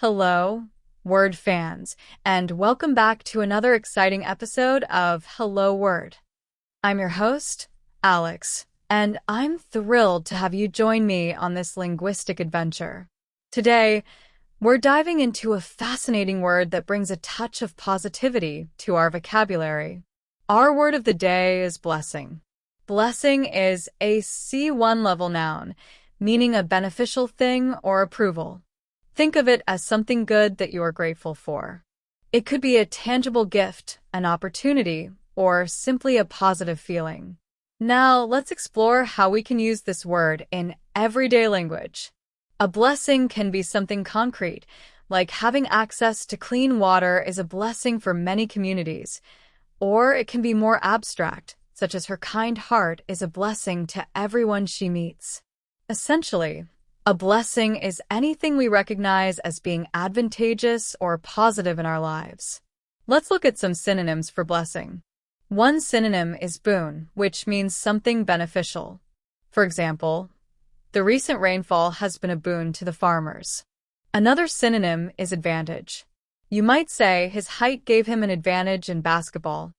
Hello, word fans, and welcome back to another exciting episode of Hello Word. I'm your host, Alex, and I'm thrilled to have you join me on this linguistic adventure. Today, we're diving into a fascinating word that brings a touch of positivity to our vocabulary. Our word of the day is blessing. Blessing is a C1 level noun, meaning a beneficial thing or approval. Think of it as something good that you are grateful for. It could be a tangible gift, an opportunity, or simply a positive feeling. Now, let's explore how we can use this word in everyday language. A blessing can be something concrete, like having access to clean water is a blessing for many communities. Or it can be more abstract, such as her kind heart is a blessing to everyone she meets. Essentially, a blessing is anything we recognize as being advantageous or positive in our lives. Let's look at some synonyms for blessing. One synonym is boon, which means something beneficial. For example, the recent rainfall has been a boon to the farmers. Another synonym is advantage. You might say his height gave him an advantage in basketball.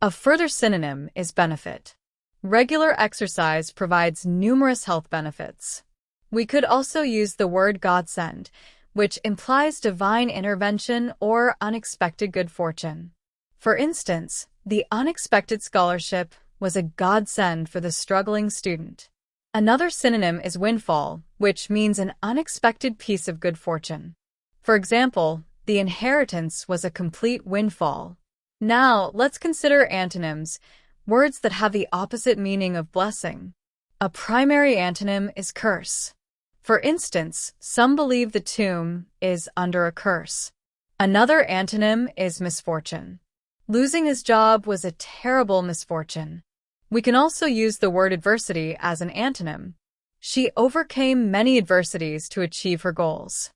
A further synonym is benefit. Regular exercise provides numerous health benefits. We could also use the word godsend, which implies divine intervention or unexpected good fortune. For instance, the unexpected scholarship was a godsend for the struggling student. Another synonym is windfall, which means an unexpected piece of good fortune. For example, the inheritance was a complete windfall. Now, let's consider antonyms, words that have the opposite meaning of blessing. A primary antonym is curse. For instance, some believe the tomb is under a curse. Another antonym is misfortune. Losing his job was a terrible misfortune. We can also use the word adversity as an antonym. She overcame many adversities to achieve her goals.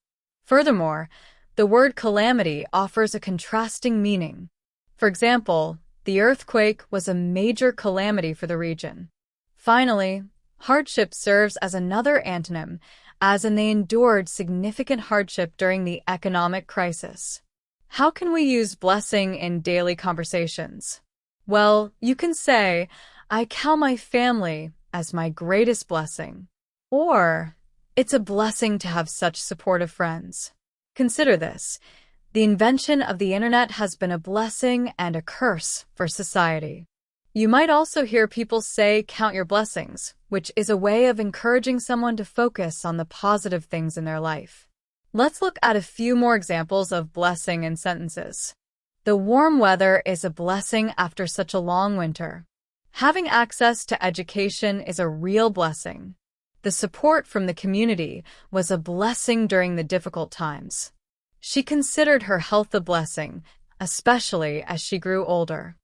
Furthermore, the word calamity offers a contrasting meaning. For example, the earthquake was a major calamity for the region. Finally, hardship serves as another antonym, as in they endured significant hardship during the economic crisis. How can we use blessing in daily conversations? Well, you can say, I count my family as my greatest blessing. Or, it's a blessing to have such supportive friends. Consider this. The invention of the internet has been a blessing and a curse for society. You might also hear people say, count your blessings, which is a way of encouraging someone to focus on the positive things in their life. Let's look at a few more examples of blessing in sentences. The warm weather is a blessing after such a long winter. Having access to education is a real blessing. The support from the community was a blessing during the difficult times. She considered her health a blessing, especially as she grew older.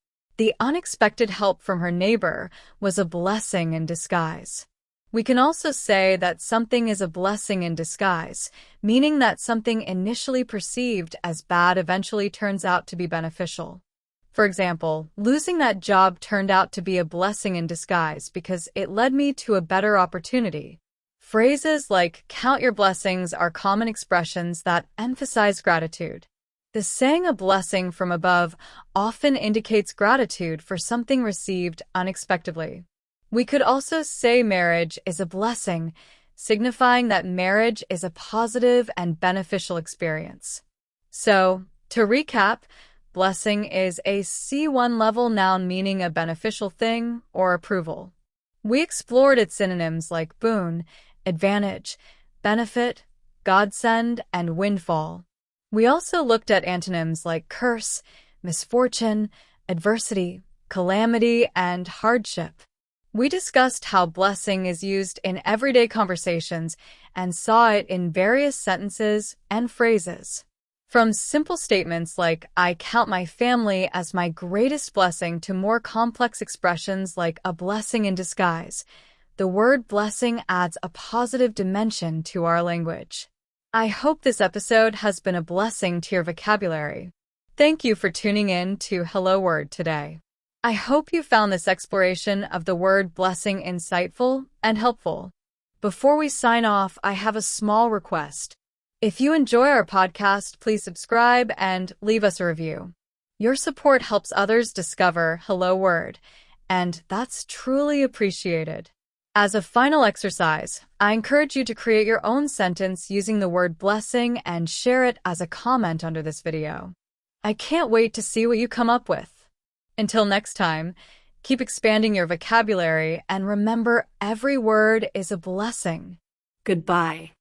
The unexpected help from her neighbor was a blessing in disguise. We can also say that something is a blessing in disguise, meaning that something initially perceived as bad eventually turns out to be beneficial. For example, losing that job turned out to be a blessing in disguise because it led me to a better opportunity. Phrases like count your blessings are common expressions that emphasize gratitude. The saying a blessing from above often indicates gratitude for something received unexpectedly. We could also say marriage is a blessing, signifying that marriage is a positive and beneficial experience. So, to recap, blessing is a C1 level noun meaning a beneficial thing or approval. We explored its synonyms like boon, advantage, benefit, godsend, and windfall. We also looked at antonyms like curse, misfortune, adversity, calamity, and hardship. We discussed how blessing is used in everyday conversations and saw it in various sentences and phrases. From simple statements like, I count my family as my greatest blessing, to more complex expressions like a blessing in disguise, the word blessing adds a positive dimension to our language. I hope this episode has been a blessing to your vocabulary. Thank you for tuning in to Hello Word today. I hope you found this exploration of the word blessing insightful and helpful. Before we sign off, I have a small request. If you enjoy our podcast, please subscribe and leave us a review. Your support helps others discover Hello Word, and that's truly appreciated. As a final exercise, I encourage you to create your own sentence using the word blessing and share it as a comment under this video. I can't wait to see what you come up with. Until next time, keep expanding your vocabulary and remember every word is a blessing. Goodbye.